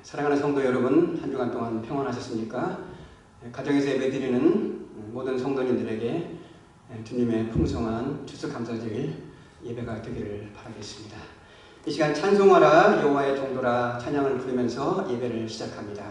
사랑하는 성도 여러분, 한 주간 동안 평안하셨습니까? 가정에서 예배드리는 모든 성도님들에게 주님의 풍성한 추수감사주일 예배가 되기를 바라겠습니다. 이 시간 찬송하라 여호와의 종도라 찬양을 부르면서 예배를 시작합니다.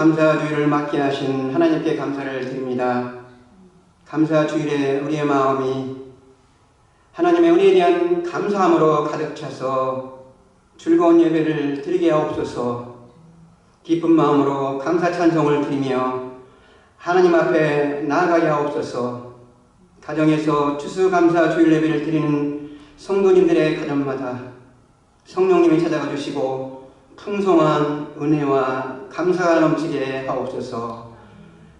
감사주일을 맞게 하신 하나님께 감사를 드립니다. 감사주일에 우리의 마음이 하나님의 은혜에 대한 감사함으로 가득 차서 즐거운 예배를 드리게 하옵소서. 기쁜 마음으로 감사 찬송을 드리며 하나님 앞에 나아가게 하옵소서. 가정에서 추수감사주일 예배를 드리는 성도님들의 가정마다 성령님이 찾아가 주시고 풍성한 은혜와 감사가 넘치게 하옵소서.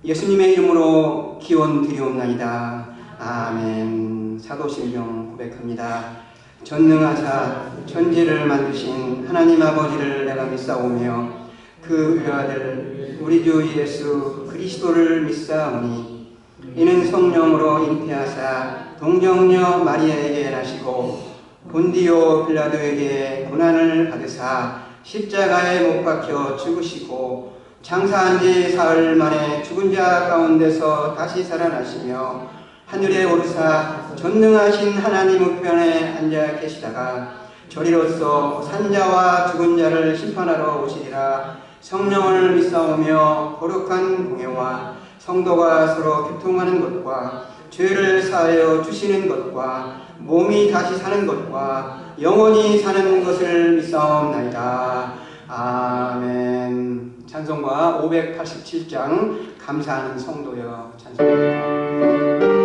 예수님의 이름으로 기원 드리옵나이다. 아멘. 사도신경 고백합니다. 전능하사 천지를 만드신 하나님 아버지를 내가 믿사오며 그 외아들 우리 주 예수 그리스도를 믿사오니 이는 성령으로 잉태하사 동정녀 마리아에게 나시고 본디오 빌라도에게 고난을 받으사 십자가에 못 박혀 죽으시고 장사한 지 사흘 만에 죽은 자 가운데서 다시 살아나시며 하늘에 오르사 전능하신 하나님 우편에 앉아 계시다가 저리로서 산자와 죽은 자를 심판하러 오시리라. 성령을 믿사오며 거룩한 공예와 성도가 서로 교통하는 것과 죄를 사하여 주시는 것과 몸이 다시 사는 것과 영원히 사는 것을 믿사옵나이다. 아멘. 찬송가 587장 감사하는 성도여 찬송합니다.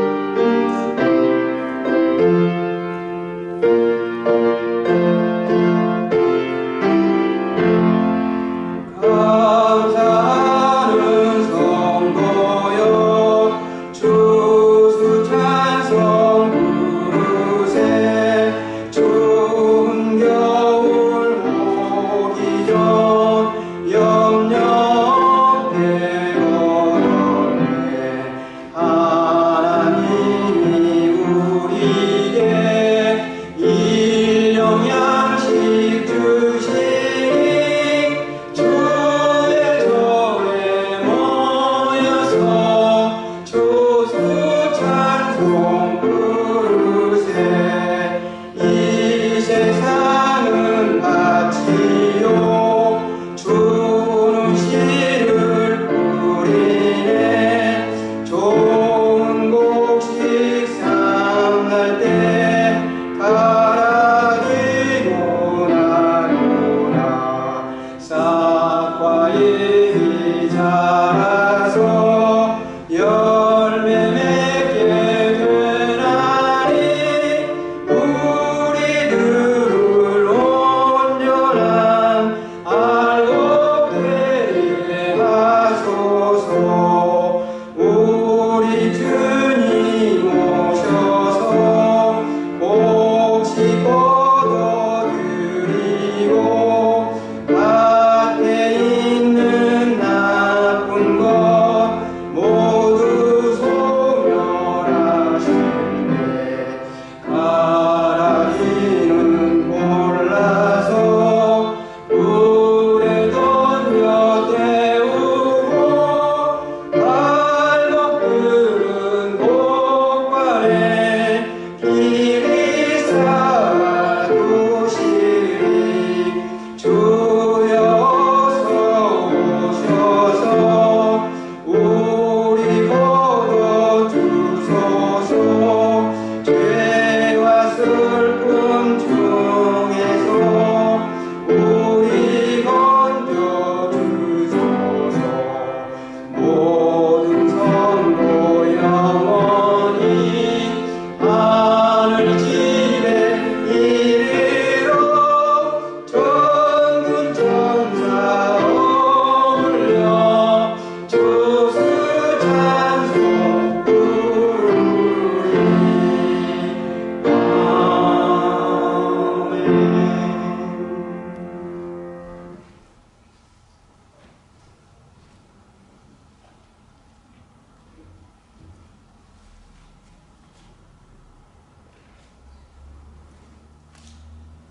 영영 배워내 하나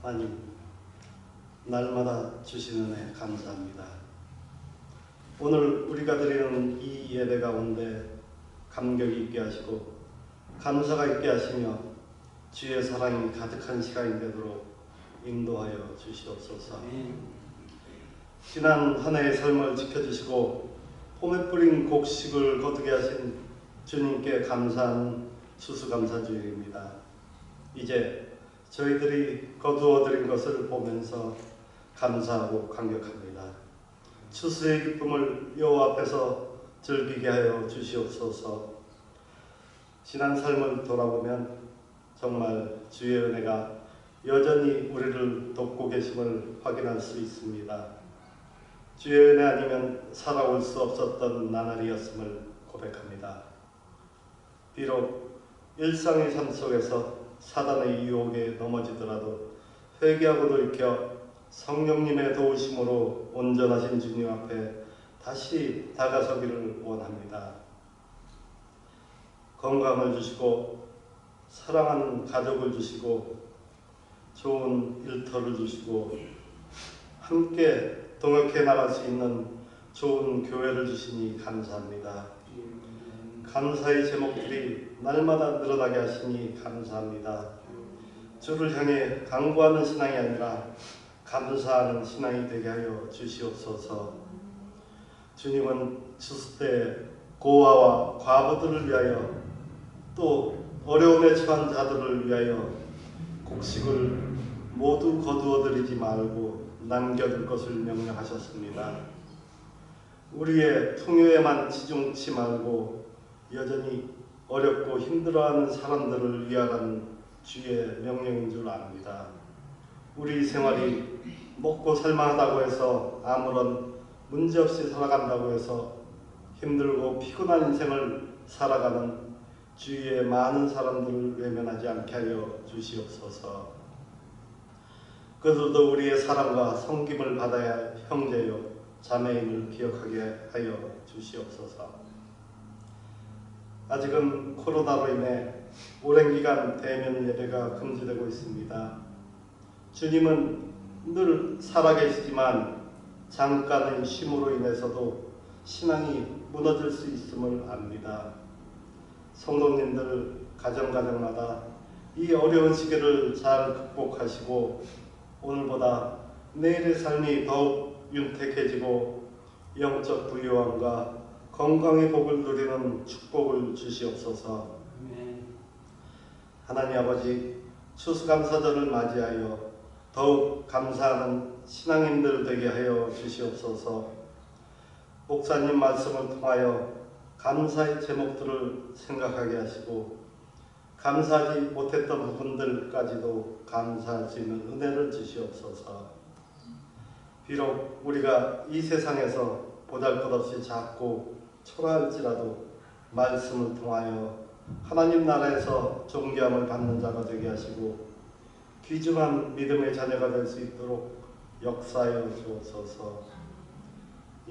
하나님, 날마다 주시는 은혜 감사합니다. 오늘 우리가 드리는 이 예배 가운데 감격이 있게 하시고 감사가 있게 하시며 주의 사랑이 가득한 시간이 되도록 인도하여 주시옵소서. 지난 한 해의 삶을 지켜주시고 봄에 뿌린 곡식을 거두게 하신 주님께 감사하는 추수감사주일입니다. 이제 저희들이 거두어드린 것을 보면서 감사하고 감격합니다. 추수의 기쁨을 여호와 앞에서 즐기게 하여 주시옵소서. 지난 삶을 돌아보면 정말 주의 은혜가 여전히 우리를 돕고 계심을 확인할 수 있습니다. 주의 은혜 아니면 살아올 수 없었던 나날이었음을 고백합니다. 비록 일상의 삶 속에서 사단의 유혹에 넘어지더라도 회개하고 돌이켜 성령님의 도우심으로 온전하신 주님 앞에 다시 다가서기를 원합니다. 건강을 주시고 사랑하는 가족을 주시고 좋은 일터를 주시고 함께 동역해 나갈 수 있는 좋은 교회를 주시니 감사합니다. 감사의 제목들이 날마다 늘어나게 하시니 감사합니다. 주를 향해 강구하는 신앙이 아니라 감사하는 신앙이 되게 하여 주시옵소서. 주님은 추수 때 고아와 과부들을 위하여 또 어려움에 처한 자들을 위하여 곡식을 모두 거두어들이지 말고 남겨둘 것을 명령하셨습니다. 우리의 풍요에만 치중치 말고 여전히 어렵고 힘들어하는 사람들을 위하라는 주의 명령인 줄 압니다. 우리 생활이 먹고 살만하다고 해서 아무런 문제없이 살아간다고 해서 힘들고 피곤한 인생을 살아가는 주위의 많은 사람들을 외면하지 않게 하여 주시옵소서. 그들도 우리의 사랑과 섬김을 받아야 할 형제요 자매임을 기억하게 하여 주시옵소서. 아직은 코로나로 인해 오랜 기간 대면 예배가 금지되고 있습니다. 주님은 늘 살아계시지만 잠깐의 쉼으로 인해서도 신앙이 무너질 수 있음을 압니다. 성도님들 가정마다 이 어려운 시기를 잘 극복하시고 오늘보다 내일의 삶이 더욱 윤택해지고 영적 부유함과 건강의 복을 누리는 축복을 주시옵소서. 하나님 아버지, 추수감사절을 맞이하여 더욱 감사하는 신앙인들 되게 하여 주시옵소서. 목사님 말씀을 통하여 감사의 제목들을 생각하게 하시고 감사하지 못했던 부분들까지도 감사할 수 있는 은혜를 주시옵소서. 비록 우리가 이 세상에서 보잘것없이 작고 초라할지라도 말씀을 통하여 하나님 나라에서 존귀함을 받는 자가 되게 하시고 귀중한 믿음의 자녀가 될 수 있도록 역사하여 주옵소서.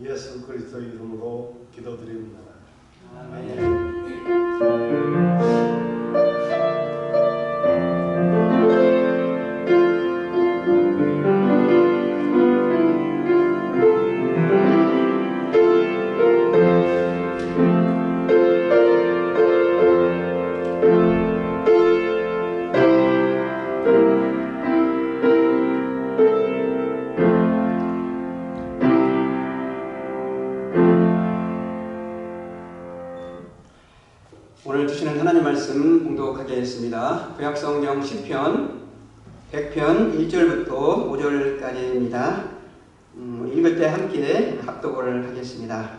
예수 그리스도의 이름으로 기도드립니다. 아멘. 오늘 주시는 하나님 말씀 봉독하겠습니다. 구약성경 시편 100편 1절부터 5절까지입니다. 읽을 때 함께 합독을 하겠습니다.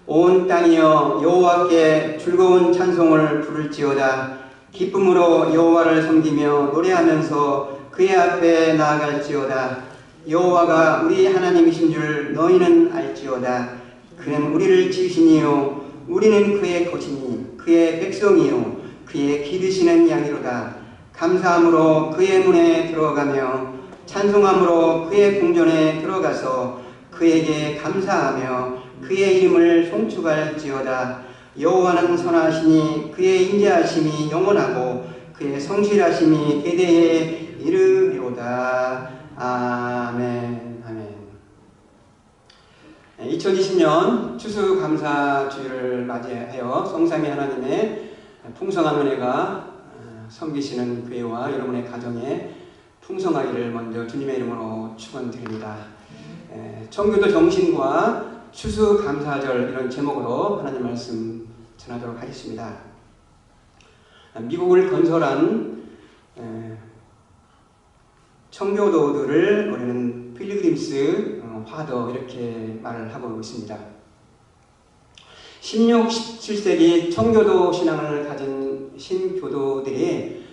온 땅이여 여호와께 즐거운 찬송을 부를지어다. 기쁨으로 여호와를 섬기며 노래하면서 그의 앞에 나아갈지어다. 여호와가 우리 하나님이신 줄 너희는 알지어다. 그는 우리를 지으시니요 우리는 그의 것이니 그의 백성이요 그의 기르시는 양이로다. 감사함으로 그의 문에 들어가며 찬송함으로 그의 궁전에 들어가서 그에게 감사하며 그의 이름을 송축할지어다. 여호와는 선하시니 그의 인자하심이 영원하고 그의 성실하심이 대대에 이르리로다. 아멘. 아멘. 2020년 추수감사주일을 맞이하여 성삼위 하나님의 풍성한 은혜가 섬기시는 교회와 여러분의 가정에 풍성하기를 먼저 주님의 이름으로 축원드립니다. 청교도 정신과 추수감사절 이런 제목으로 하나님 말씀 전하도록 하겠습니다. 미국을 건설한 청교도들을 우리는 필리그림스 파더 이렇게 말을 하고 있습니다. 16, 17세기 청교도 신앙을 가진 신교도들이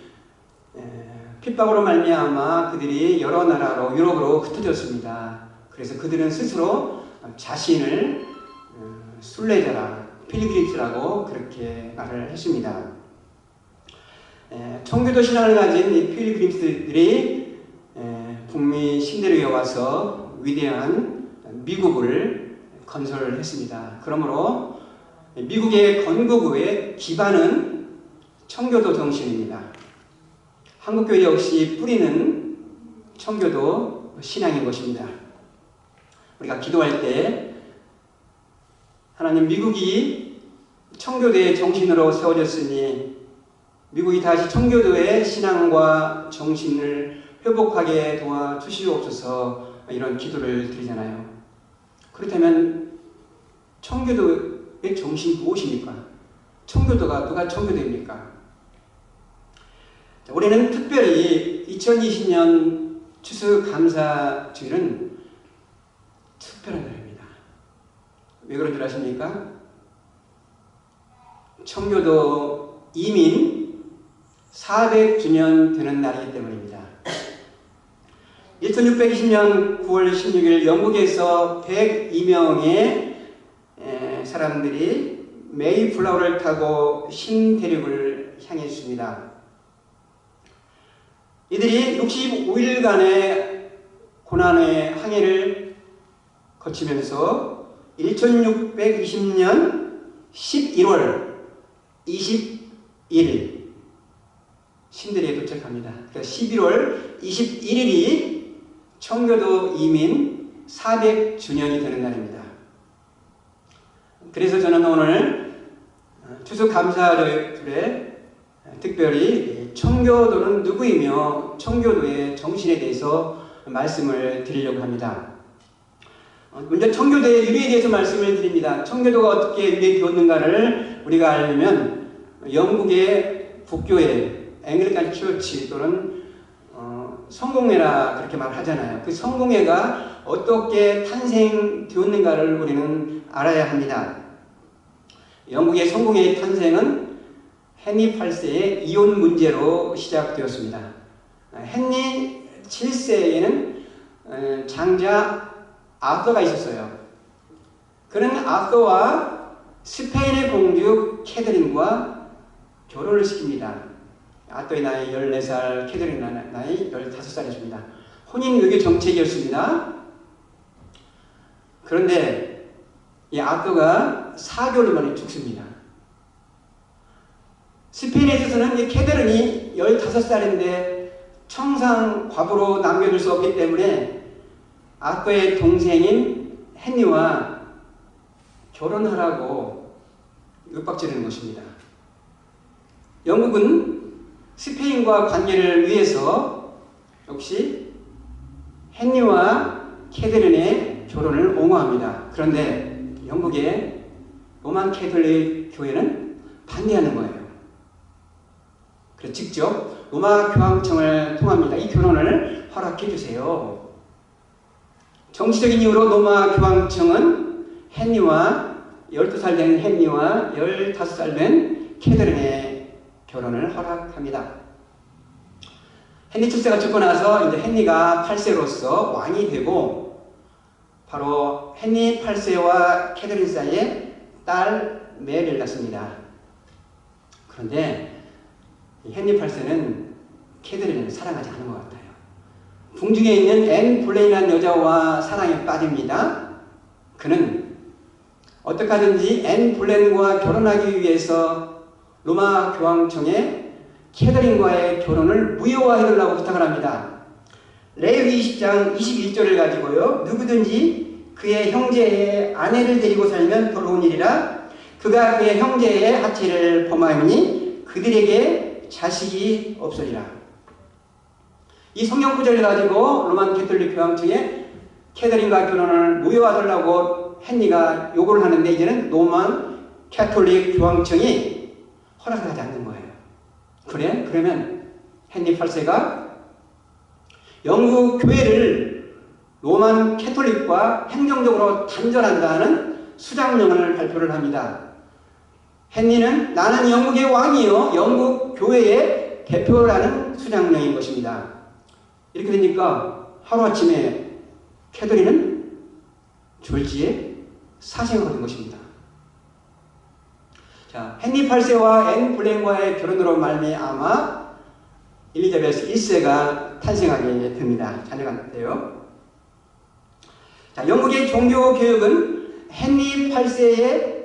핍박으로 말미암아 그들이 여러 나라로 유럽으로 흩어졌습니다. 그래서 그들은 스스로 자신을 순례자라 필리그림스라고 그렇게 말을 했습니다. 청교도 신앙을 가진 이 필리그림스들이 북미 신대륙에 와서 위대한 미국을 건설했습니다. 그러므로 미국의 건국의 기반은 청교도 정신입니다. 한국교회 역시 뿌리는 청교도 신앙인 것입니다. 우리가 기도할 때 하나님, 미국이 청교도의 정신으로 세워졌으니 미국이 다시 청교도의 신앙과 정신을 회복하게 도와주시옵소서, 이런 기도를 드리잖아요. 그렇다면 청교도의 정신이 무엇입니까? 청교도가 누가 청교도입니까? 우리는 특별히 2020년 추수감사주일은 특별한 날입니다. 왜 그런 줄 아십니까? 청교도 이민 400주년 되는 날이기 때문입니다. 1620년 9월 16일 영국에서 102명의 사람들이 메이플라워를 타고 신대륙을 향했습니다. 이들이 65일간의 고난의 항해를 거치면서 1620년 11월 21일 신대륙에 도착합니다. 그래서 11월 21일이 청교도 이민 400주년이 되는 날입니다. 그래서 저는 오늘 추수감사절에 특별히 청교도는 누구이며 청교도의 정신에 대해서 말씀을 드리려고 합니다. 먼저 청교도의 유래에 대해서 말씀을 드립니다. 청교도가 어떻게 유래되었는가를 우리가 알려면 영국의 북교회 앵글리칸 처치 또는 성공회라 그렇게 말하잖아요. 그 성공회가 어떻게 탄생되었는가를 우리는 알아야 합니다. 영국의 성공회의 탄생은 헨리 8세의 이혼 문제로 시작되었습니다. 헨리 7세에는 장자 아서가 있었어요. 그는 아서와 스페인의 공주 캐서린과 결혼을 시킵니다. 아서의 나이 14살, 캐서린 나이 15살이었습니다. 혼인 외교 정책이었습니다. 그런데 이 아서가 4개월 만에 죽습니다. 스페인에 있어서는 이 캐서린이 15살인데 청상 과부로 남겨둘 수 없기 때문에 아서의 동생인 헨리와 결혼하라고 윽박지르는 것입니다. 영국은 스페인과 관계를 위해서 역시 헨리와 캐서린의 결혼을 옹호합니다. 그런데 영국의 로만 캐톨릭 교회는 반대하는 거예요. 그래서 직접 로마 교황청을 통합니다. 이 결혼을 허락해 주세요. 정치적인 이유로 로마 교황청은 헨리와 12살 된 헨리와 15살 된 캐서린의 결혼을 허락합니다. 헨리 7세가 죽고 나서 이제 헨리가 8세로서 왕이 되고 바로 헨리 8세와 캐서린 사이에 딸 메리를 낳습니다. 그런데 헨리 8세는 캐서린을 사랑하지 않은 것 같아요. 궁중에 있는 앤 볼레인이라는 여자와 사랑에 빠집니다. 그는 어떻게 하든지 앤 볼레인과 결혼하기 위해서 로마 교황청에 캐더린과의 결혼을 무효화해달라고 부탁을 합니다. 레위기 20장 21절을 가지고요. 누구든지 그의 형제의 아내를 데리고 살면 더러운 일이라. 그가 그의 형제의 하체를 범하였으니 그들에게 자식이 없으리라. 이 성경 구절을 가지고 로만 캐톨릭 교황청에 캐더린과 결혼을 무효화하려고 헨리가 요구를 하는데 이제는 로만 캐톨릭 교황청이 허락을 하지 않는 거예요. 그래? 그러면 헨리 8세가 영국 교회를 로만 캐톨릭과 행정적으로 단절한다는 수장령을 발표를 합니다. 헨리는 나는 영국의 왕이요 영국 교회의 대표라는 수장령인 것입니다. 이렇게 되니까 하루아침에 캐더린은 졸지에 사생아가 된 것입니다. 자, 헨리 8세와 앤 볼렌과의 결혼으로 말미암아 엘리자베스 1세가 탄생하게 됩니다. 자녀가 돼요. 자, 영국의 종교 교육은 헨리 8세의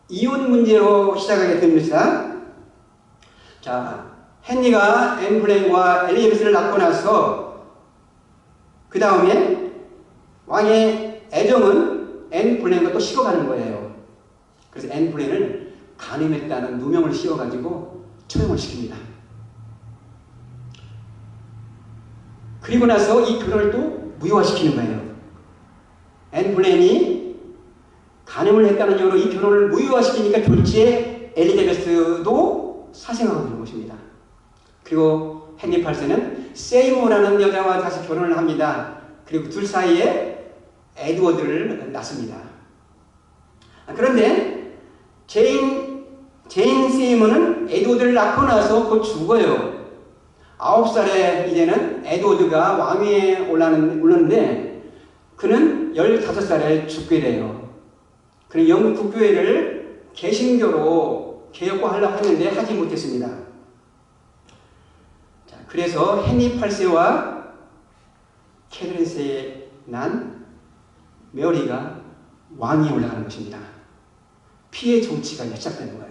이혼 문제로 시작하게 됩니다. 자, 헨리가 앤 볼렌과 엘리자베스를 낳고 나서 그 다음에 왕의 애정은 앤 볼렌과 또 식어가는 거예요. 그래서 앤 볼렌을 간음했다는 누명을 씌워가지고 처형을 시킵니다. 그리고 나서 이 결혼을 또 무효화시키는 거예요. 앤 볼렌이 간음을 했다는 이유로 이 결혼을 무효화시키니까 졸지에 엘리자베스도 사생아가 되는 것입니다. 그리고 헨리 8세는 세이모라는 여자와 다시 결혼을 합니다. 그리고 둘 사이에 에드워드를 낳습니다. 그런데 제인 세이모는 에드워드를 낳고 나서 곧 죽어요. 9살에 이제는 에드워드가 왕위에 올랐는데 그는 15살에 죽게 돼요. 그는 영국 국교회를 개신교로 개혁화하려고 했는데 하지 못했습니다. 자, 그래서 헨리 8세와 캐더린 세에 난 메어리가 왕위에 올라가는 것입니다. 피해 정치가 시작되는 거예요.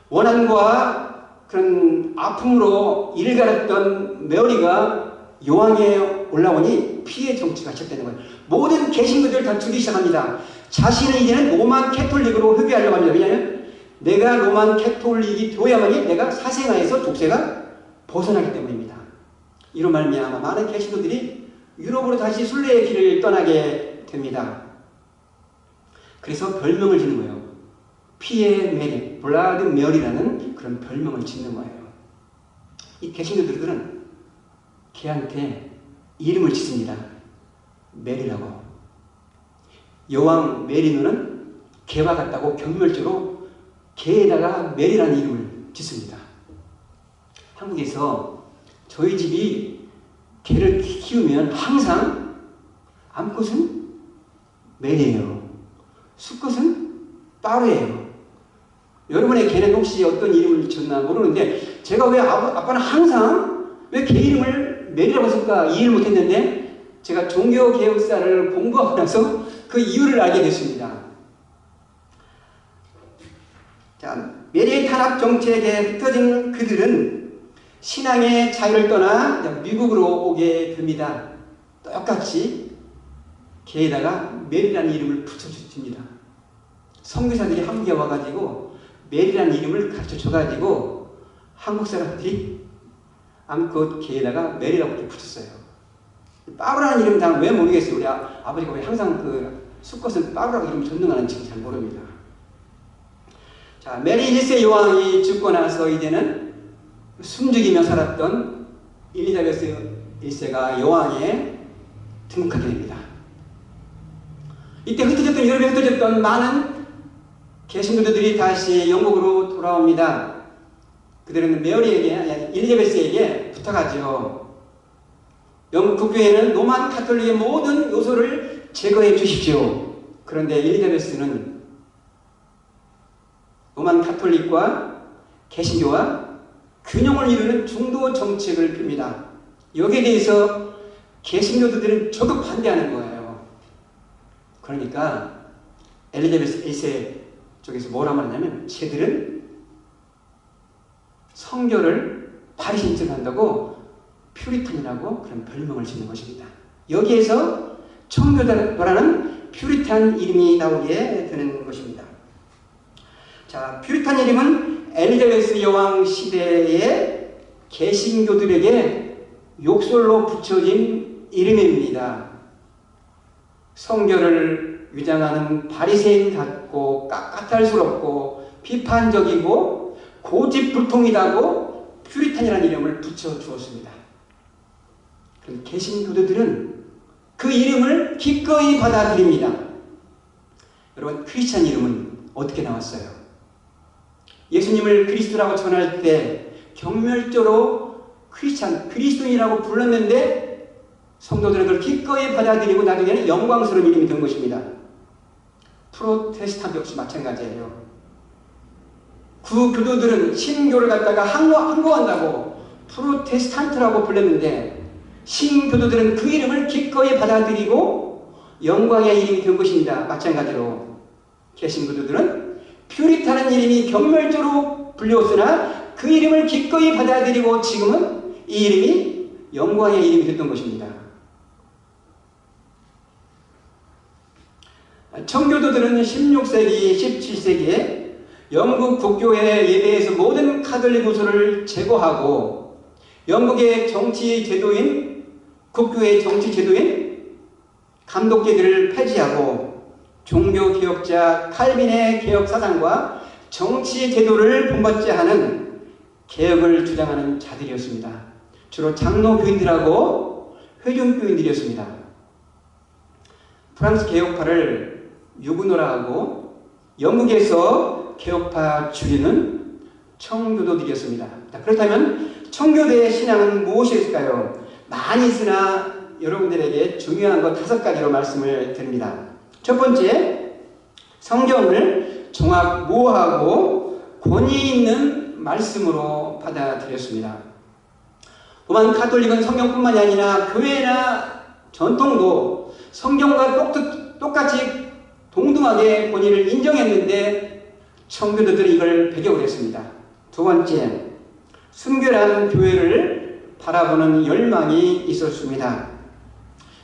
원한과 그런 아픔으로 일갈했던 메어리가 여왕에 올라오니 피해 정치가 시작되는 거예요. 모든 개신교들을 다 죽이기 시작합니다. 자신은 이제는 로만 캐톨릭으로 회귀하려고 합니다. 왜냐하면 내가 로만 캐톨릭이 되어야만이 내가 사생아에서 족쇄가 벗어나기 때문입니다. 이로 말미암아 많은 개신교들이 유럽으로 다시 순례의 길을 떠나게 됩니다. 그래서 별명을 짓는 거예요. 피해 메리, 블라드 메어리라는 그런 별명을 짓는 거예요. 이 개신교들은 걔한테 이름을 짓습니다. 메리라고. 여왕 메리노는 개와 같다고 경멸조로 개에다가 메리라는 이름을 짓습니다. 한국에서 저희 집이 개를 키우면 항상 암컷은 메리예요. 수컷은 빠르예요. 여러분의 개는 혹시 어떤 이름을 지었나 모르는데 제가 왜 아빠는 항상 왜 개 이름을 메리라고 했을까 이해를 못했는데 제가 종교개혁사를 공부하고 나서 그 이유를 알게 됐습니다. 자, 메리의 탄압 정책에 흩어진 그들은 신앙의 자유를 떠나 미국으로 오게 됩니다. 똑같이 개에다가 메리라는 이름을 붙여줍니다. 선교사들이 한국에 와가지고 메리라는 이름을 가르쳐줘가지고 한국 사람들이 암컷 개에다가 메리라고 붙였어요. 빠루라는 이름 다 왜 모르겠어요. 우리 아버지가 왜 항상 그 수컷은 빠루라고 이름 전능하는지 잘 모릅니다. 자, 메리 1세 여왕이 죽고 나서 이제는 숨죽이며 살았던 엘리자베스 1세가 여왕에 등극하게 됩니다. 이때 유럽에 흩어졌던 많은 개신교들이 다시 영국으로 돌아옵니다. 그들은 메어리에게, 엘리자베스에게 부탁하죠. 영국 국교회는 로만 카톨릭의 모든 요소를 제거해 주십시오. 그런데 엘리자베스는 로만 카톨릭과 개신교와 균형을 이루는 중도 정책을 핍니다. 여기에 대해서 개신교들은 적극 반대하는 거예요. 그러니까 엘리자베스 1세 쪽에서 뭐라 말하냐면 쟤들은 성결을 바리새인 척 한다고 퓨리탄이라고 그런 별명을 짓는 것입니다. 여기에서 청교도라는 퓨리탄 이름이 나오게 되는 것입니다. 자, 퓨리탄 이름은 엘리자베스 여왕 시대의 개신교들에게 욕설로 붙여진 이름입니다. 성결을 위장하는 바리새인 같고 까탈스럽고 비판적이고 고집불통이라고 퓨리탄이라는 이름을 붙여주었습니다. 개신교도들은 그 이름을 기꺼이 받아들입니다. 여러분, 크리스찬 이름은 어떻게 나왔어요? 예수님을 그리스도라고 전할 때 경멸적으로 크리스찬, 그리스도인이라고 불렀는데 성도들은 그걸 기꺼이 받아들이고 나중에는 영광스러운 이름이 된 것입니다. 프로테스탄트 역시 마찬가지예요. 그 교도들은 신교를 갖다가 항거한다고 프로테스탄트라고 불렀는데 신교도들은 그 이름을 기꺼이 받아들이고 영광의 이름이 된 것입니다. 마찬가지로 개신교도들은 퓨리탄은 이름이 경멸적으로 불렸으나 그 이름을 기꺼이 받아들이고 지금은 이 이름이 영광의 이름이 됐던 것입니다. 청교도들은 16세기, 17세기에 영국 국교회 예배에서 모든 카톨릭 우수를 제거하고 영국의 정치 제도인 국교의 정치 제도인 감독제들을 폐지하고 종교개혁자 칼빈의 개혁 사상과 정치 제도를 본받지 하는 개혁을 주장하는 자들이었습니다. 주로 장로교인들하고 회중교인들이었습니다. 프랑스 개혁파를 유구노라하고 영국에서 개혁파 주류는 청교도들이었습니다. 그렇다면 청교도의 신앙은 무엇일까요? 많이 있으나 여러분들에게 중요한 것 5가지로 말씀을 드립니다. 첫 번째, 성경을 정확 모호하고 권위 있는 말씀으로 받아들였습니다. 로만 가톨릭은 성경뿐만이 아니라 교회나 전통도 성경과 똑같이 동등하게 권위를 인정했는데 청교도들이 이걸 배격을 했습니다. 두 번째, 순결한 교회를 바라보는 열망이 있었습니다.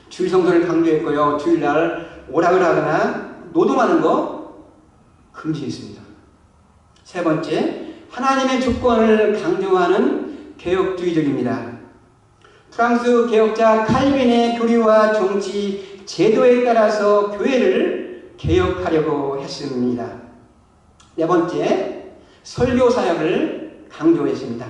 주일 성도를 강조했고요. 주일날 오락을 하거나 노동하는 거 금지했습니다. 세 번째, 하나님의 주권을 강조하는 개혁주의적입니다. 프랑스 개혁자 칼빈의 교리와 정치 제도에 따라서 교회를 개혁하려고 했습니다. 네 번째, 설교 사역을 강조했습니다.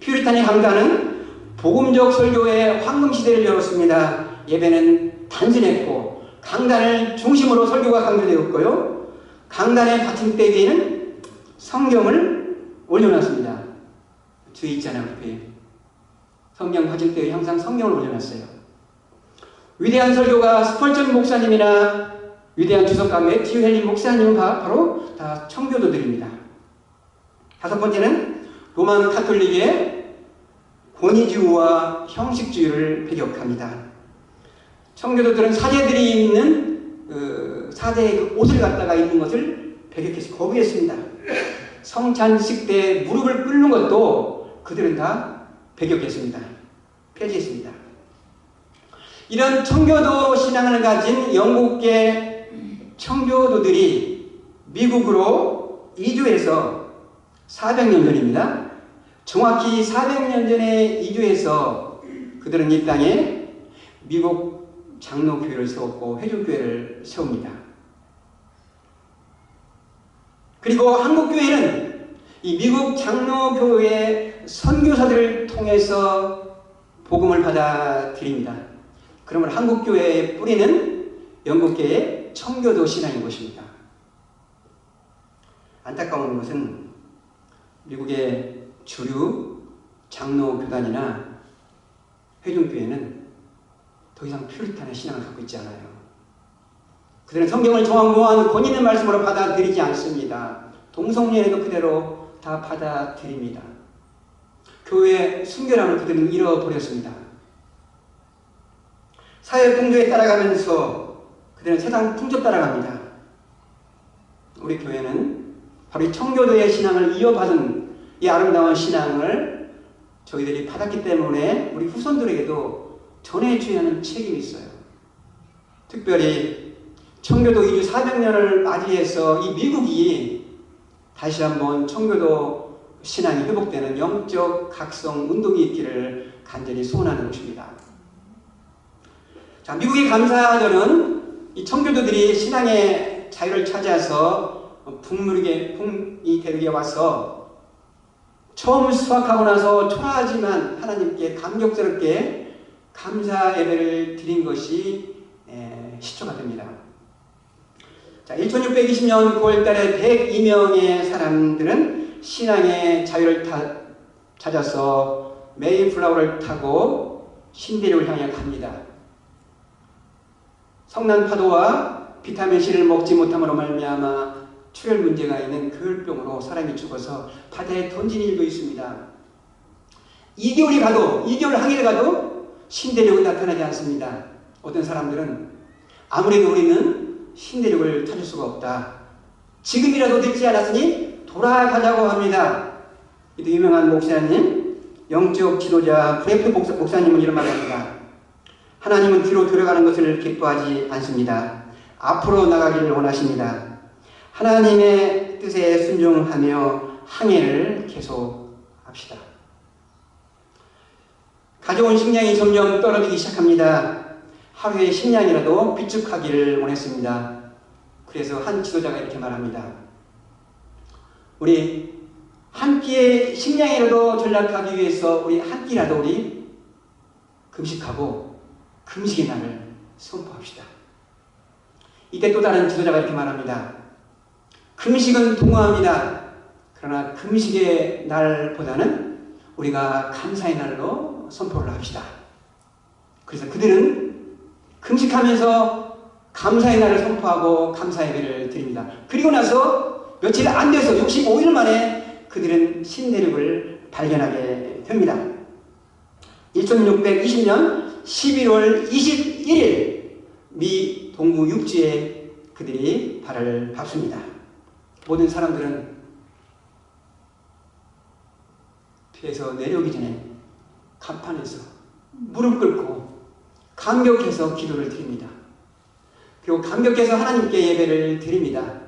퓨리탄의 강단은 복음적 설교의 황금시대를 열었습니다. 예배는 단순했고 강단을 중심으로 설교가 강조되었고요. 강단의 받침대 위에는 성경을 올려놨습니다. 주의 있잖아요. 성경 받침대 위에 항상 성경을 올려놨어요. 위대한 설교가 스펄전 목사님이나 위대한 주석가 매튜 헨리 목사님은 바로 다 청교도들입니다. 다섯 번째는 로만 가톨릭의 권위주의와 형식주의를 배격합니다. 청교도들은 사제들이 입는 사제의 그 옷을 갖다가 입는 것을 배격해서 거부했습니다. 성찬식 때 무릎을 꿇는 것도 그들은 다 배격했습니다. 폐지했습니다. 이런 청교도 신앙을 가진 영국계 청교도들이 미국으로 이주해서 400년 전입니다. 정확히 400년 전에 이주해서 그들은 이 땅에 미국 장로교회를 세웠고 회중교회를 세웁니다. 그리고 한국교회는 이 미국 장로교회 선교사들을 통해서 복음을 받아들입니다. 그러면 한국교회의 뿌리는 영국계의 청교도 신앙인 것입니다. 안타까운 것은 미국의 주류 장로교단이나 회중교회는 더 이상 퓨리탄의 신앙을 갖고 있지 않아요. 그들은 성경을 정확무한 권위 있는 말씀으로 받아들이지 않습니다. 동성연애도 그대로 다 받아들입니다. 교회의 순결함을 그들은 잃어버렸습니다. 사회 풍조에 따라가면서 그들은 세상 풍조 따라갑니다. 우리 교회는 바로 이 청교도의 신앙을 이어받은 이 아름다운 신앙을 저희들이 받았기 때문에 우리 후손들에게도 전해줘야 하는 책임이 있어요. 특별히 청교도 이주 400년을 맞이해서 이 미국이 다시 한번 청교도 신앙이 회복되는 영적 각성 운동이 있기를 간절히 소원하는 것입니다. 자, 미국의 감사절은 이 청교도들이 신앙의 자유를 찾아서 북미 대륙에 와서 처음 수확하고 나서 초라하지만 하나님께 감격스럽게 감사 예배를 드린 것이 시초가 됩니다. 자, 1620년 9월달에 102명의 사람들은 신앙의 자유를 찾아서 메이플라워를 타고 신대륙을 향해 갑니다. 성난 파도와 비타민C를 먹지 못함으로 말미암아 출혈 문제가 있는 그혈병으로 사람이 죽어서 바다에 던진 일도 있습니다. 2개월 항해를 가도 신대륙은 나타나지 않습니다. 어떤 사람들은 아무래도 우리는 신대륙을 찾을 수가 없다. 지금이라도 늦지 않았으니 돌아가자고 합니다. 이 유명한 목사님, 영적 지도자 브레프 목사님은 이런 말을 합니다. 하나님은 뒤로 들어가는 것을 기뻐하지 않습니다. 앞으로 나가기를 원하십니다. 하나님의 뜻에 순종하며 항해를 계속합시다. 가져온 식량이 점점 떨어지기 시작합니다. 하루에 식량이라도 비축하기를 원했습니다. 그래서 한 지도자가 이렇게 말합니다. 우리 한 끼의 식량이라도 전락하기 위해서 우리 한 끼라도 우리 금식하고 금식의 날을 선포합시다. 이때 또 다른 지도자가 이렇게 말합니다. 금식은 동화합니다. 그러나 금식의 날보다는 우리가 감사의 날로 선포를 합시다. 그래서 그들은 금식하면서 감사의 날을 선포하고 감사 예배를 드립니다. 그리고 나서 며칠 안 돼서 65일 만에 그들은 신대륙을 발견하게 됩니다. 1620년 11월 21일 미 동부 육지에 그들이 발을 밟습니다. 모든 사람들은 배에서 내려오기 전에 갑판에서 무릎 꿇고 감격해서 기도를 드립니다. 그리고 감격해서 하나님께 예배를 드립니다.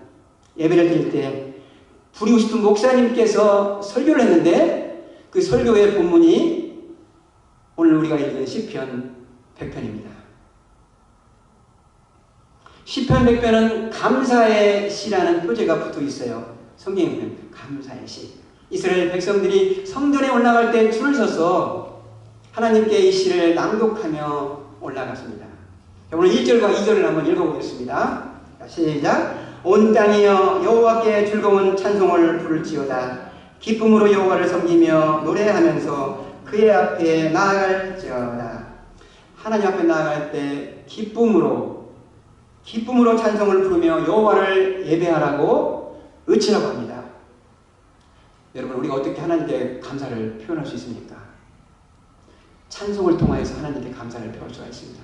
예배를 드릴 때 부리고 싶은 목사님께서 설교를 했는데 그 설교의 본문이 오늘 우리가 읽은 시편 100편입니다. 시편 100편은 감사의 시라는 표제가 붙어 있어요. 성경에 보면 감사의 시. 이스라엘 백성들이 성전에 올라갈 때 줄을 서서 하나님께 이 시를 낭독하며 올라갔습니다. 오늘 1절과 2절을 한번 읽어보겠습니다. 시작. 온 땅이여 여호와께 즐거운 찬송을 부를지어다. 기쁨으로 여호와를 섬기며 노래하면서 그의 앞에 나아갈지어다. 하나님 앞에 나아갈 때 기쁨으로 찬송을 부르며 여호와를 예배하라고 의치라고 합니다. 여러분, 우리가 어떻게 하나님께 감사를 표현할 수 있습니까? 찬송을 통하여서 하나님께 감사를 표할 수가 있습니다.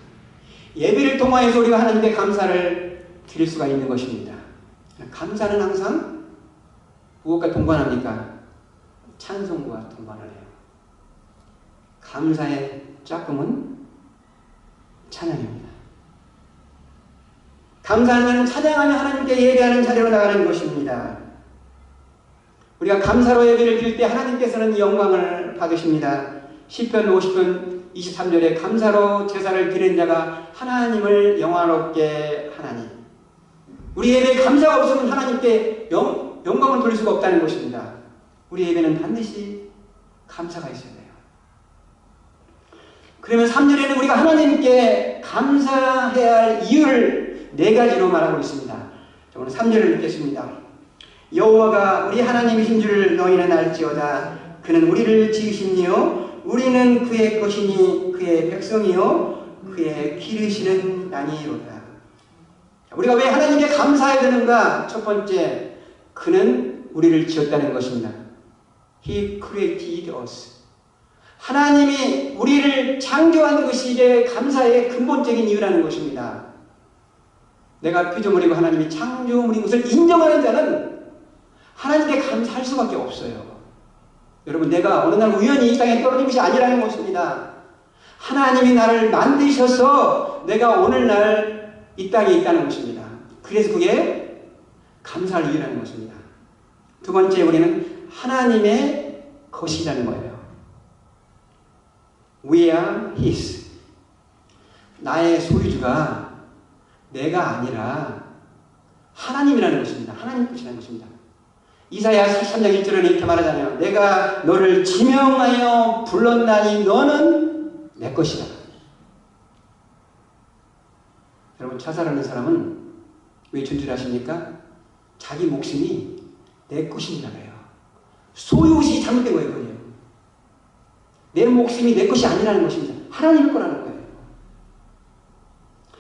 예배를 통하여서 우리가 하나님께 감사를 드릴 수가 있는 것입니다. 감사는 항상 무엇과 동반합니까? 찬송과 동반을 해요. 감사의 짝꿍은 찬양입니다. 감사하면 찬양하며 하나님께 예배하는 자리로 나가는 것입니다. 우리가 감사로 예배를 드릴 때 하나님께서는 영광을 받으십니다. 시편 50편 23절에 감사로 제사를 드리는 자가 하나님을 영화롭게 하나니. 우리 예배에 감사가 없으면 하나님께 영광을 돌릴 수가 없다는 것입니다. 우리 예배는 반드시 감사가 있어야 돼요. 그러면 3절에는 우리가 하나님께 감사해야 할 이유를 4가지로 말하고 있습니다. 오늘 3절을 읽겠습니다. 여호와가 우리 하나님이신 줄 너희는 알지어다. 그는 우리를 지으시니요 우리는 그의 것이니 그의 백성이요 그의 기르시는 양이로다. 우리가 왜 하나님께 감사해야 되는가? 첫 번째, 그는 우리를 지었다는 것입니다. He created us. 하나님이 우리를 창조한 것이 이제 감사의 근본적인 이유라는 것입니다. 내가 피조물이고 하나님이 창조물인 것을 인정하는 자는 하나님께 감사할 수밖에 없어요. 여러분, 내가 어느 날 우연히 이 땅에 떨어진 것이 아니라는 것입니다. 하나님이 나를 만드셔서 내가 오늘날 이 땅에 있다는 것입니다. 그래서 그게 감사할 이유라는 것입니다. 두 번째, 우리는 하나님의 것이라는 거예요. We are His. 나의 소유주가 내가 아니라 하나님이라는 것입니다. 하나님 것이라는 것입니다. 이사야 43장 1절은 이렇게 말하잖아요. 내가 너를 지명하여 불렀나니 너는 내 것이다. 여러분, 자살하는 사람은 왜 존재하십니까? 자기 목숨이 내 것이니라 그래요. 소유의식이 잘못된 거예요. 그냥. 내 목숨이 내 것이 아니라는 것입니다. 하나님의 거라는 거예요.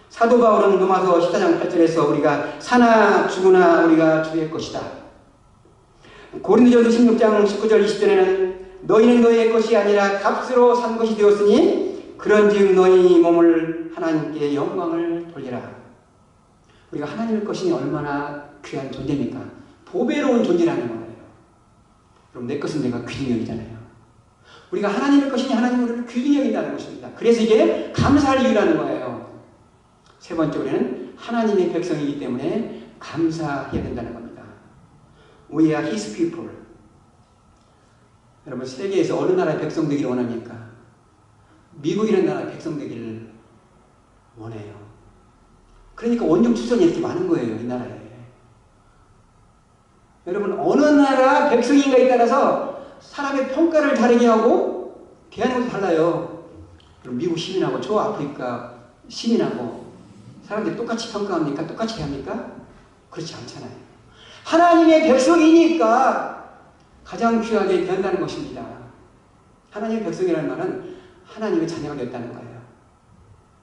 사도 바울은 로마서 14장 8절에서 우리가 사나 죽으나 우리가 주의 것이다. 고린도전서 16장 19절 20절에는 너희는 너희의 것이 아니라 값으로 산 것이 되었으니 그런즉 너희 몸을 하나님께 영광을 돌리라. 우리가 하나님의 것이니 얼마나 귀한 존재입니까? 보배로운 존재라는 거예요. 그럼 내 것은 내가 귀중히 여기잖아요. 우리가 하나님의 것이니 하나님은 우리를 귀중히 여긴다는 것입니다. 그래서 이게 감사할 이유라는 거예요. 세 번째, 우리는 하나님의 백성이기 때문에 감사해야 된다는 겁니다. We are His people. 여러분, 세계에서 어느 나라의 백성 되기를 원합니까? 미국이라는 나라의 백성 되기를 원해요. 그러니까 원정 출전이 이렇게 많은 거예요, 이 나라에. 여러분, 어느 나라 백성인가에 따라서 사람의 평가를 다르게 하고 대하는 것도 달라요. 그럼 미국 시민하고 저 아프리카 시민하고 사람들이 똑같이 평가합니까? 똑같이 대합니까? 그렇지 않잖아요. 하나님의 백성이니까 가장 귀하게 대한다는 것입니다. 하나님의 백성이라는 말은 하나님의 자녀가 됐다는 거예요.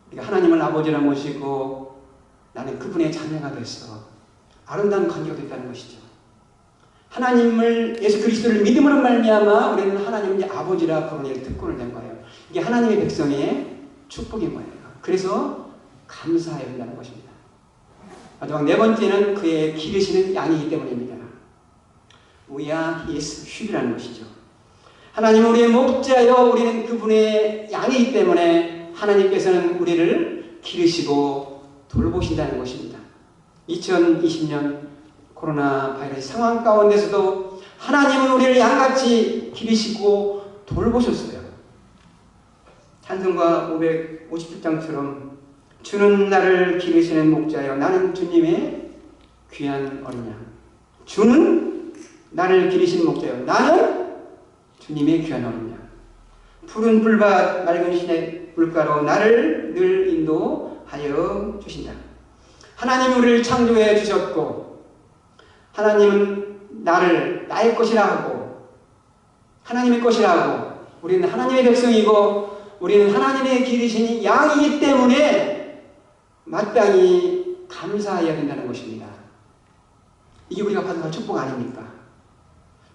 그러니까 하나님을 아버지라 모시고 나는 그분의 자녀가 됐어. 아름다운 관계가 됐다는 것이죠. 하나님을, 예수 그리스도를 믿음으로 말미암아 우리는 하나님의 아버지라 부르는 특권을 낸 거예요. 이게 하나님의 백성의 축복인 거예요. 그래서 감사해야 한다는 것입니다. 마지막 네 번째는 그의 기르시는 양이기 때문입니다. We are His sheep이라는 것이죠. 하나님은 우리의 목자여 우리는 그분의 양이기 때문에 하나님께서는 우리를 기르시고 돌보신다는 것입니다. 2020년 코로나 바이러스 상황 가운데서도 하나님은 우리를 양같이 기르시고 돌보셨어요. 찬송가 557장처럼 주는 나를 기르시는 목자여 나는 주님의 귀한 어린 양. 주는 나를 기르시는 목자여 나는 주님의 귀한 어린 양. 푸른 풀밭 맑은 시내 물가로 나를 늘 인도하여 주신다. 하나님이 우리를 창조해 주셨고 하나님은 나를 나의 것이라 하고 하나님의 것이라 하고 우리는 하나님의 백성이고 우리는 하나님의 기르신 양이기 때문에 마땅히 감사해야 된다는 것입니다. 이게 우리가 받은 축복 아닙니까?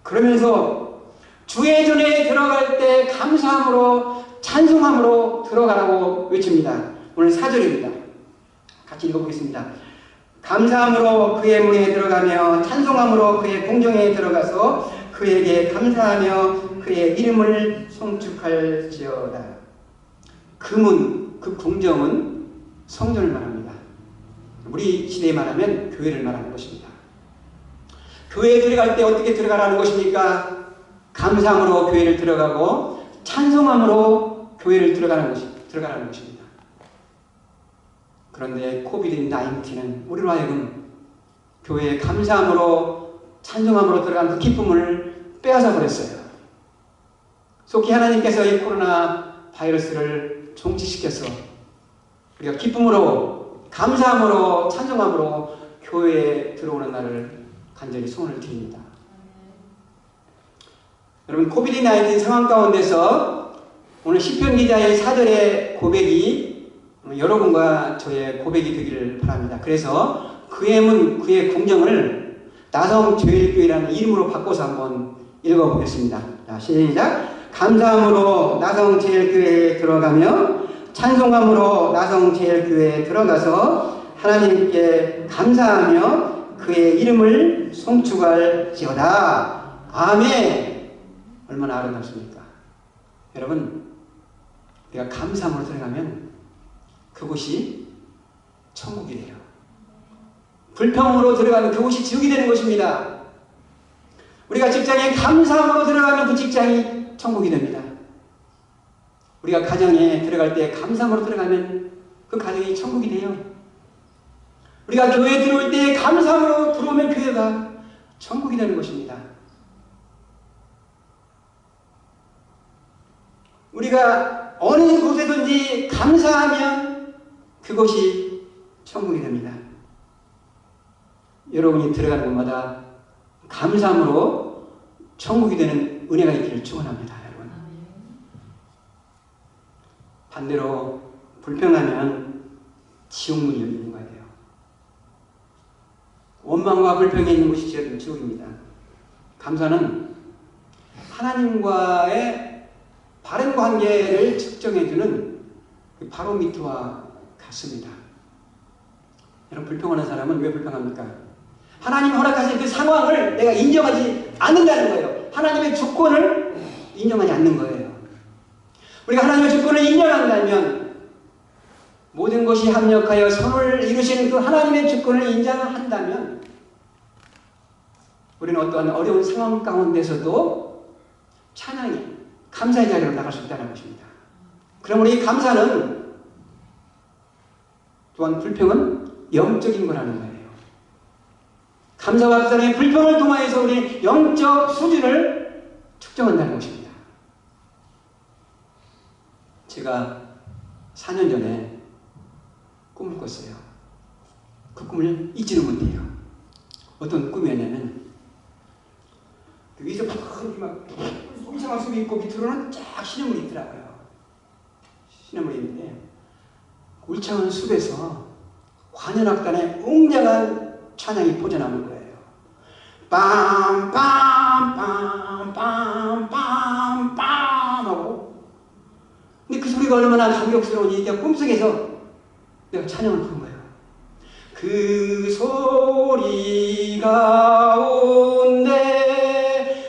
그러면서 주의 전에 들어갈 때 감사함으로 찬송함으로 들어가라고 외칩니다. 오늘 4절입니다. 같이 읽어보겠습니다. 감사함으로 그의 문에 들어가며 찬송함으로 그의 궁정에 들어가서 그에게 감사하며 그의 이름을 송축할지어다. 그 문, 그 궁정은 성전을 말합니다. 우리 시대에 말하면 교회를 말하는 것입니다. 교회에 들어갈 때 어떻게 들어가라는 것입니까? 감사함으로 교회를 들어가고 찬송함으로 교회를 들어가라는 것입니다. 그런데 코비드-19는 우리로 하여금 교회에 감사함으로 찬송함으로 들어간 그 기쁨을 빼앗아 버렸어요. 속히 하나님께서 이 코로나 바이러스를 종식시켜서 우리가 기쁨으로 감사함으로 찬송함으로 교회에 들어오는 날을 간절히 소원을 드립니다. 여러분, 코비드-19 상황 가운데서 오늘 시편 기자의 4절의 고백이 여러분과 저의 고백이 되기를 바랍니다. 그래서 그의 문, 그의 궁정을 나성제일교회라는 이름으로 바꿔서 한번 읽어보겠습니다. 자, 시작! 감사함으로 나성제일교회에 들어가며 찬송함으로 나성제일교회에 들어가서 하나님께 감사하며 그의 이름을 송축할지어다. 아멘. 얼마나 아름답습니까? 여러분, 우리가 감사함으로 들어가면 그곳이 천국이 돼요. 불평으로 들어가면 그곳이 지옥이 되는 것입니다. 우리가 직장에 감사함으로 들어가면 그 직장이 천국이 됩니다. 우리가 가정에 들어갈 때 감사함으로 들어가면 그 가정이 천국이 돼요. 우리가 교회에 들어올 때 감사함으로 들어오면 교회가 천국이 되는 것입니다. 우리가 어느 곳에든지 감사하면 그것이 천국이 됩니다. 여러분이 들어가는 곳마다 감사함으로 천국이 되는 은혜가 있기를 축원합니다, 여러분. 반대로 불평하면 지옥문이 열리는 거예요. 원망과 불평에 있는 곳이 지옥입니다. 감사는 하나님과의 바른 관계를 측정해주는 그 바로미터와 같습니다. 여러분, 불평하는 사람은 왜 불평합니까? 하나님 허락하신 그 상황을 내가 인정하지 않는다는 거예요. 하나님의 주권을 인정하지 않는 거예요. 우리가 하나님의 주권을 인정한다면 모든 것이 합력하여 선을 이루시는 그 하나님의 주권을 인정한다면 우리는 어떠한 어려운 상황 가운데서도 찬양이 감사의 자리로 나갈 수 있다는 것입니다. 그럼 우리 감사는 또한 불평은 영적인 거라는 거예요. 감사와 사랑의 불평을 통하여서 우리 영적 수준을 측정한다는 것입니다. 제가 4년 전에 꿈을 꿨어요. 그 꿈을 잊지는 못해요. 어떤 꿈이었냐면 위에서 막 울창한 숲이 있고 밑으로는 쫙 시냇물이 있더라고요. 시냇물이 있는데 울창한 숲에서 환연악단의 웅장한 찬양이 퍼져나오는 거예요. 빰빰빰빰빰빰빰 하고, 근데 그 소리가 얼마나 감격스러우니 내가 꿈속에서 내가 찬양을 부른 거예요. 그 소리 가운데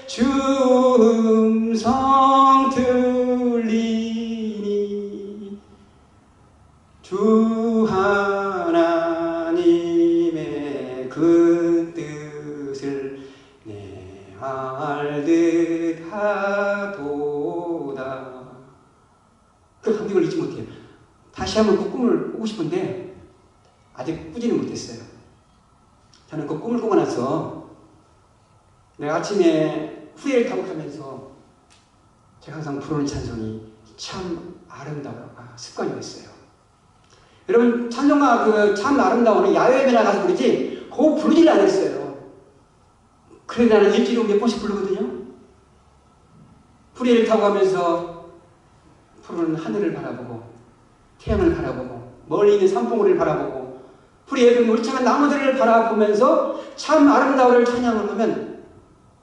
주 음성 들리니 주 하나님의 그 뜻을 내 알듯 하도다. 그 감격을 잊지 못해요. 다시 한번 그 꿈을 꾸고 싶은데 아직 꾸지는 못했어요. 저는 그 꿈을 꾸고 나서 내가 아침에 후회를 타복하면서 제가 항상 부르는 찬송이 참 아름다워가 습관이 됐어요. 여러분, 찬송가 그 참 아름다워는 야외 예배 나가서 부르지 그거 부르질 않았어요. 그래도 나는 일주일에 몇 번씩 부르거든요. 후회를 타고 가면서 푸른 하늘을 바라보고 태양을 바라보고 멀리 있는 산봉우리를 바라보고 풀이 예쁜 울창한 나무들을 바라보면서 참 아름다워를 찬양을 하면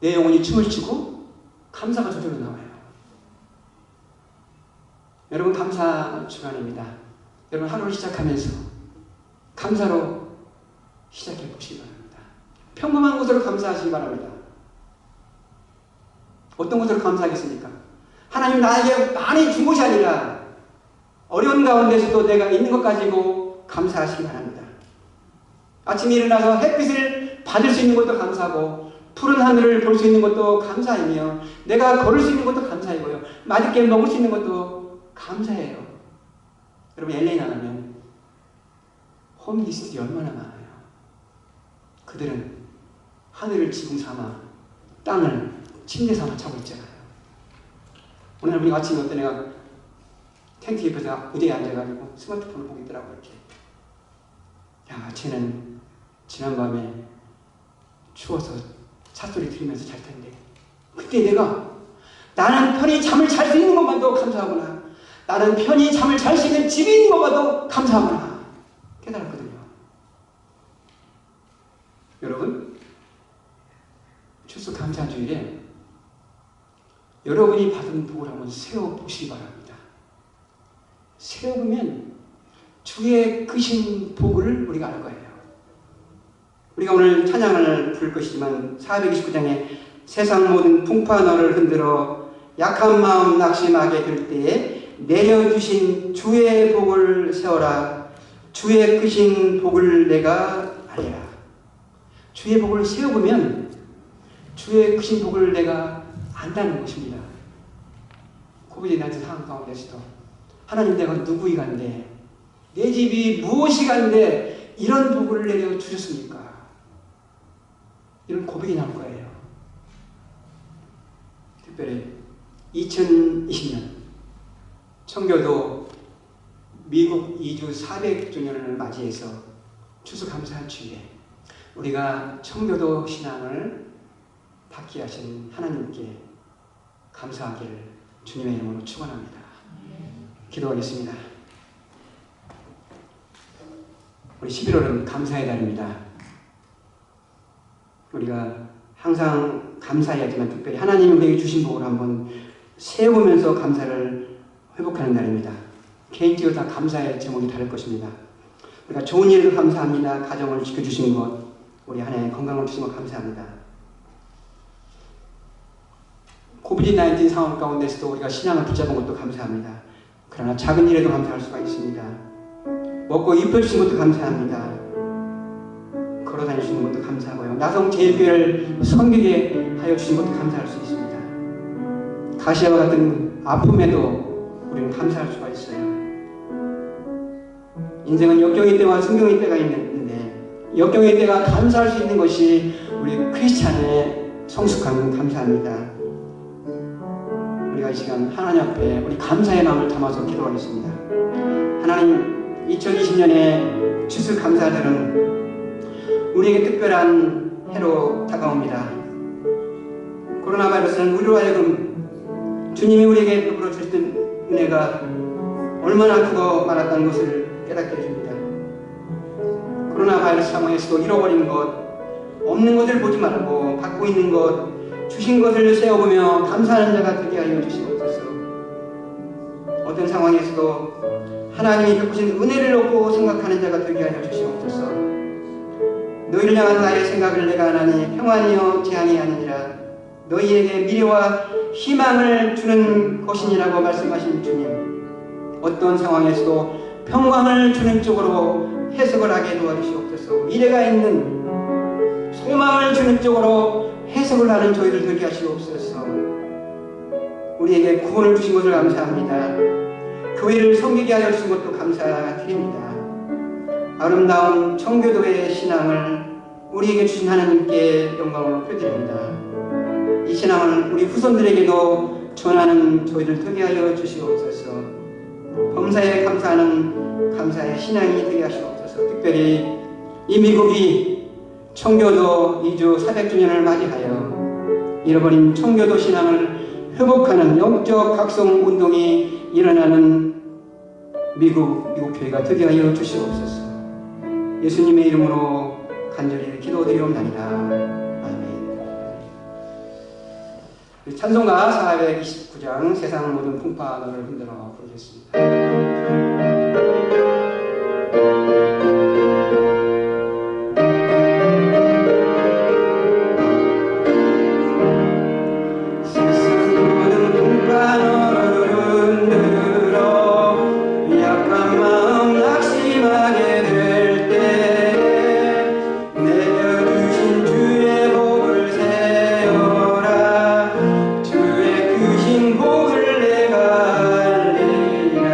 내 영혼이 춤을 추고 감사가 저절로 나와요. 여러분, 감사 주간입니다. 여러분, 하루를 시작하면서 감사로 시작해 보시기 바랍니다. 평범한 것으로 감사하시기 바랍니다. 어떤 것으로 감사하겠습니까? 하나님 나에게 많이 준 것이 아니라 어려운 가운데서도 내가 있는 것 가지고 감사하시기 바랍니다. 아침에 일어나서 햇빛을 받을 수 있는 것도 감사하고 푸른 하늘을 볼 수 있는 것도 감사이며 내가 걸을 수 있는 것도 감사이고요. 맛있게 먹을 수 있는 것도 감사해요. 여러분, LA 나가면 홈리스들이 얼마나 많아요. 그들은 하늘을 지붕 삼아 땅을 침대 삼아 자고 있잖아요. 오늘 우리 아침에 어떤 애가 텐트 옆에서 의자에 앉아가지고 스마트폰을 보고 있더라고요. 이렇게. 야, 쟤는 지난밤에 추워서 찻소리 들으면서 잘 텐데. 그때 내가 나는 편히 잠을 잘 수 있는 것만도 감사하구나. 나는 편히 잠을 잘 수 있는 집이 있는 것만도 감사하구나. 깨달았거든요. 여러분, 추수 감사주일에 여러분이 받은 복을 한번 세워보시기 바랍니다. 세워보면 주의 크신 복을 우리가 알 거예요. 우리가 오늘 찬양을 부를 것이지만 429장에 세상 모든 풍파 너를 흔들어 약한 마음 낙심하게 될 때에 내려주신 주의 복을 세워라. 주의 크신 복을 내가 알리라. 주의 복을 세워보면 주의 크신 복을 내가 안다는 것입니다. 코비드-19 상황 가운데서도 하나님, 내가 누구이간데, 내 집이 무엇이간데 이런 복을 내려 주셨습니까? 이런 고백이 나올 거예요. 특별히 2020년 청교도 미국 이주 400주년을 맞이해서 추수감사할 주에 우리가 청교도 신앙을 받게 하신 하나님께 감사하기를 주님의 이름으로 축원합니다. 기도하겠습니다. 우리 11월은 감사의 달입니다. 우리가 항상 감사해야지만 특별히 하나님이 우리에게 주신 복을 한번 세워보면서 감사를 회복하는 날입니다. 개인적으로 다 감사의 제목이 다를 것입니다. 우리가 좋은 일도 감사합니다. 가정을 지켜주신 것, 우리 한 해 건강을 주신 것 감사합니다. 코비드-19 상황 가운데서도 우리가 신앙을 붙잡은 것도 감사합니다. 그러나 작은 일에도 감사할 수가 있습니다. 먹고 입혀주신 것도 감사합니다. 걸어다닐 수 있는 것도 감사하고요. 나성제일교회를 섬기게 하여 주신 것도 감사할 수 있습니다. 가시와 같은 아픔에도 우리는 감사할 수가 있어요. 인생은 역경의 때와 순경의 때가 있는데 역경의 때가 감사할 수 있는 것이 우리 크리스찬의 성숙한 감사합니다. 우리가 이 시간 하나님 앞에 우리 감사의 마음을 담아서 기도하겠습니다. 하나님, 2020년의 추수감사절은 우리에게 특별한 해로 다가옵니다. 코로나 바이러스는 우리로 하여금 주님이 우리에게 베풀어 주신 은혜가 얼마나 크고 많았다는 것을 깨닫게 해줍니다. 코로나 바이러스 상황에서도 잃어버린 것, 없는 것을 보지 말고 갖고 있는 것, 주신 것을 세워보며 감사하는 자가 되게 하여 주시옵소서. 어떤 상황에서도 하나님이 베푸신 은혜를 얻고 생각하는 자가 되게 하여 주시옵소서. 너희를 향한 나의 생각을 내가 하나니 평안이요 재앙이 아니니라, 너희에게 미래와 희망을 주는 것이니라고 말씀하신 주님, 어떤 상황에서도 평강을 주는 쪽으로 해석을 하게 도와주시옵소서. 미래가 있는 소망을 주는 쪽으로 해석을 하는 저희들 되게 하시옵소서. 우리에게 구원을 주신 것을 감사합니다. 교회를 섬기게 하여 주신 것도 감사드립니다. 아름다운 청교도의 신앙을 우리에게 주신 하나님께 영광을 높여드립니다. 이 신앙을 우리 후손들에게도 전하는 저희들 되게 하여 주시옵소서. 범사에 감사하는 감사의 신앙이 되게 하시옵소서. 특별히 이 미국이 청교도 이주 400주년을 맞이하여 잃어버린 청교도 신앙을 회복하는 영적 각성 운동이 일어나는 미국 교회가 되게 하여 주시옵소서. 예수님의 이름으로 간절히 기도드리옵나이다. 아멘. 찬송가 429장 세상 모든 풍파 너를 흔들어 부르겠습니다. 복을 내가 알리라.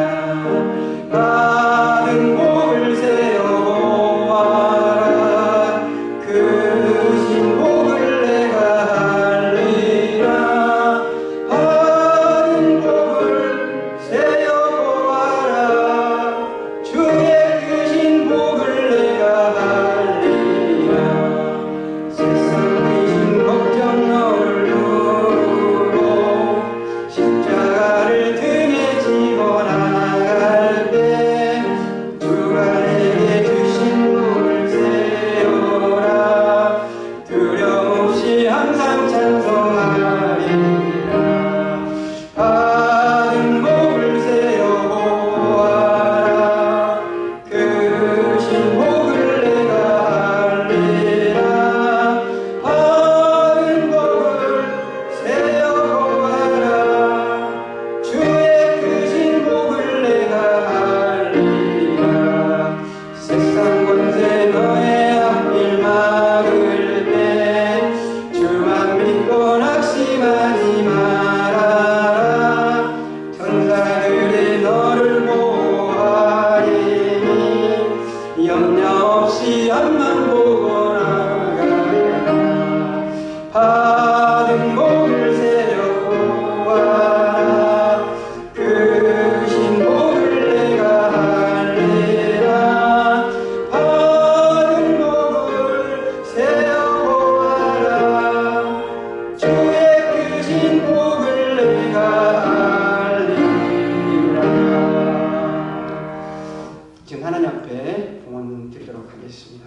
기도하도록 하겠습니다.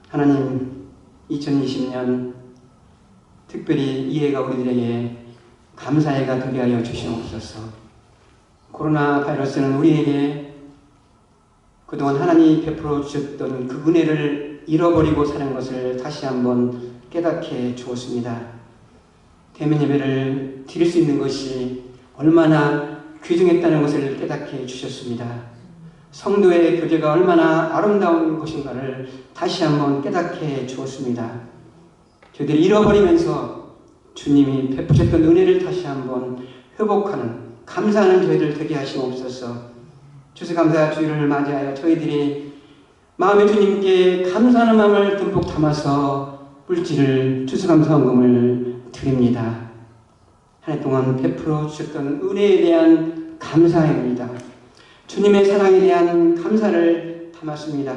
하나님, 2020년 특별히 이 해가 우리들에게 감사해가 되게 하여 주시옵소서. 코로나 바이러스는 우리에게 그동안 하나님이 베풀어 주셨던 그 은혜를 잃어버리고 사는 것을 다시 한번 깨닫게 주었습니다. 대면 예배를 드릴 수 있는 것이 얼마나 귀중했다는 것을 깨닫게 해주셨습니다. 성도의 교제가 얼마나 아름다운 것인가를 다시 한번 깨닫게 해주었습니다. 저희들이 잃어버리면서 주님이 베푸셨던 은혜를 다시 한번 회복하는 감사하는 저희들 되게 하시옵소서. 추수감사 주일을 맞이하여 저희들이 마음의 주님께 감사하는 마음을 듬뿍 담아서 물질을 추수감사 헌금을 드립니다. 한 해 동안 베풀어 주셨던 은혜에 대한 감사입니다. 주님의 사랑에 대한 감사를 담았습니다.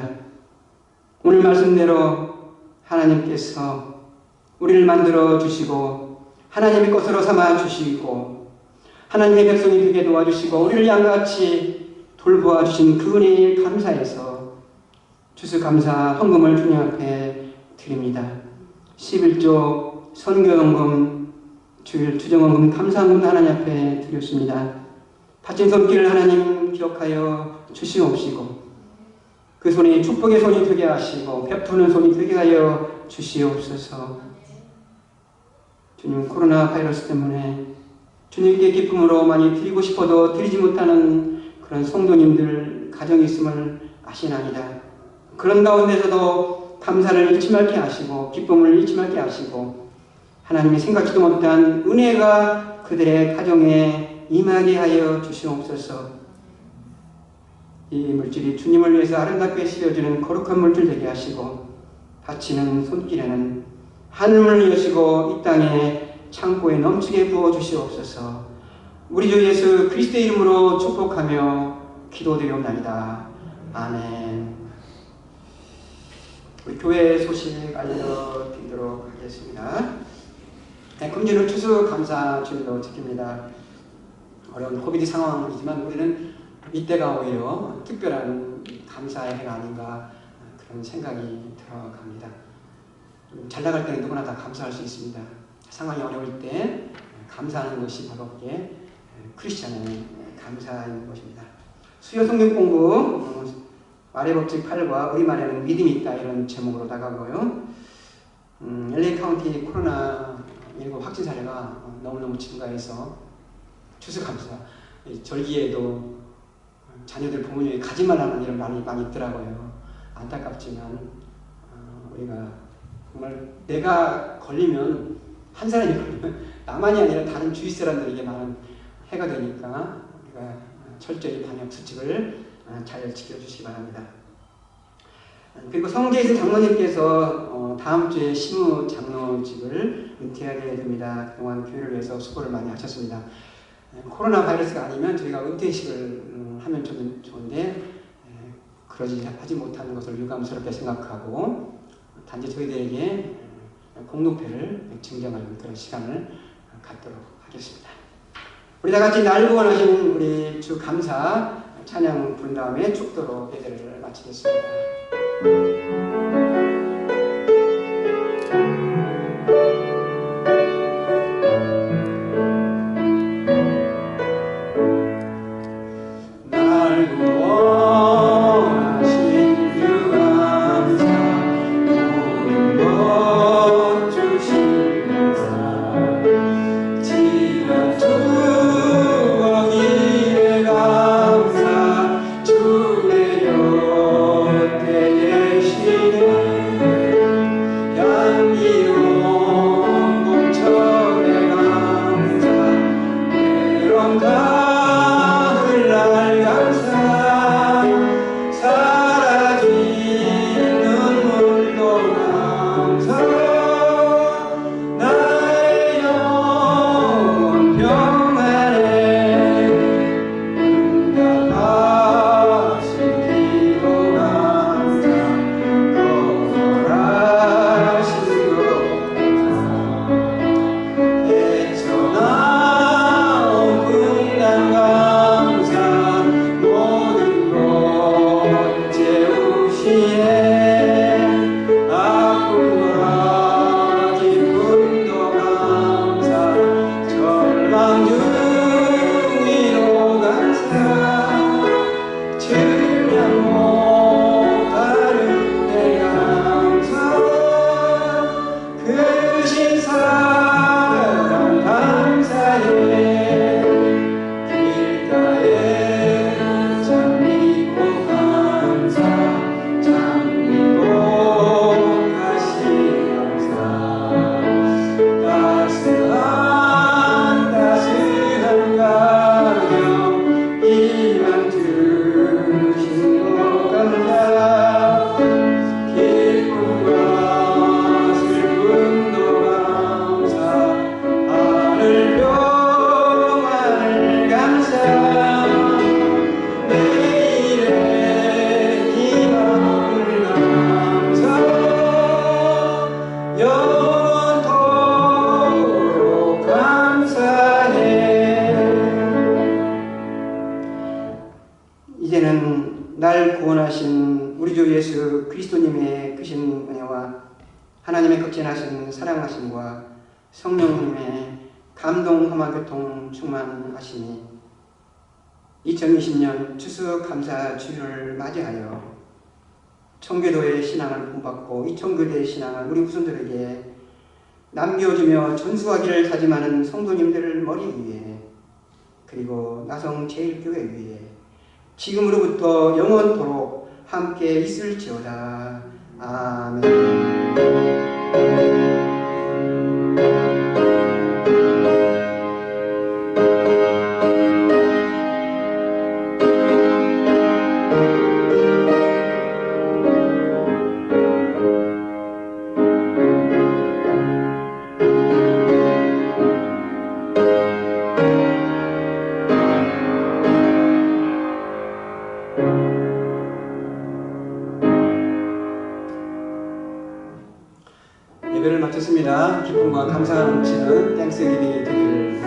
오늘 말씀대로 하나님께서 우리를 만들어 주시고 하나님의 것으로 삼아 주시고 하나님의 백성이 되게 도와주시고 우리를 양같이 돌보아 주신 그 은혜에 감사해서 추수감사 헌금을 주님 앞에 드립니다. 11조 선교헌금 주일 투정헌금 감사헌금도 하나님 앞에 드렸습니다. 바친 손길을 하나님 기억하여 주시옵시고 그 손이 축복의 손이 되게 하시고 베푸는 손이 되게 하여 주시옵소서. 주님, 코로나 바이러스 때문에 주님께 기쁨으로 많이 드리고 싶어도 드리지 못하는 그런 성도님들 가정이 있음을 아시나이다. 그런 가운데서도 감사를 잃지 말게 하시고 기쁨을 잃지 말게 하시고 하나님이 생각지도 못한 은혜가 그들의 가정에 임하게 하여 주시옵소서. 이 물질이 주님을 위해서 아름답게 씌워주는 거룩한 물질 되게 하시고 바치는 손길에는 하늘을 여시고 이 땅에 창고에 넘치게 부어 주시옵소서. 우리 주 예수 그리스도의 이름으로 축복하며 기도드리옵나이다. 아멘. 우리 교회 소식 알려드리도록 하겠습니다. 금주는 추수감사 주일로 지킵니다. 어려운 코비드 상황이지만 우리는 이때가 오히려 특별한 감사의 해가 아닌가 그런 생각이 들어갑니다. 잘 나갈 때는 누구나 다 감사할 수 있습니다. 상황이 어려울 때 감사하는 것이 바로 크리스찬의 감사인 것입니다. 수요 성경 공부 말의 법칙 8과 우리말에는 믿음이 있다 이런 제목으로 나가고요. LA 카운티 코로나19 확진 사례가 너무너무 증가해서 추수감사 절기에도 자녀들 부모님이 가지 말라는 이런 말이 많이 있더라고요. 안타깝지만 우리가 정말 내가 걸리면 한 사람이 걸리면 나만이 아니라 다른 주위 사람들에게 많은 해가 되니까 우리가 철저히 방역 수칙을 잘 지켜주시기 바랍니다. 그리고 성계에서 장로님께서 다음 주에 시무 장로직을 은퇴하게 됩니다. 그동안 교회를 위해서 수고를 많이 하셨습니다. 코로나 바이러스가 아니면 저희가 은퇴식을 하면 좀 좋은데 그러지 하지 못하는 것을 유감스럽게 생각하고 단지 저희들에게 공동패를 증정하는 그런 시간을 갖도록 하겠습니다. 우리 다 같이 날 구원하신 우리 주 감사 찬양 부른 다음에 축도로 예배를 마치겠습니다. 구원하신 우리 주 예수 그리스도님의 크신 은혜와 하나님의 극진하신 사랑하심과 성령님의 감동 험한 교통 충만하심이 2020년 추수감사 주일을 맞이하여 청교도의 신앙을 본받고 이 청교도의 신앙을 우리 후손들에게 남겨주며 전수하기를 다짐하는 성도님들을 머리 위에 그리고 나성 제1교회 위에 지금으로부터 영원토록 함께 있을지어다. 아멘. 예배를 마쳤습니다. 기쁨과 감사가 넘치는 땡스기빙이 되기를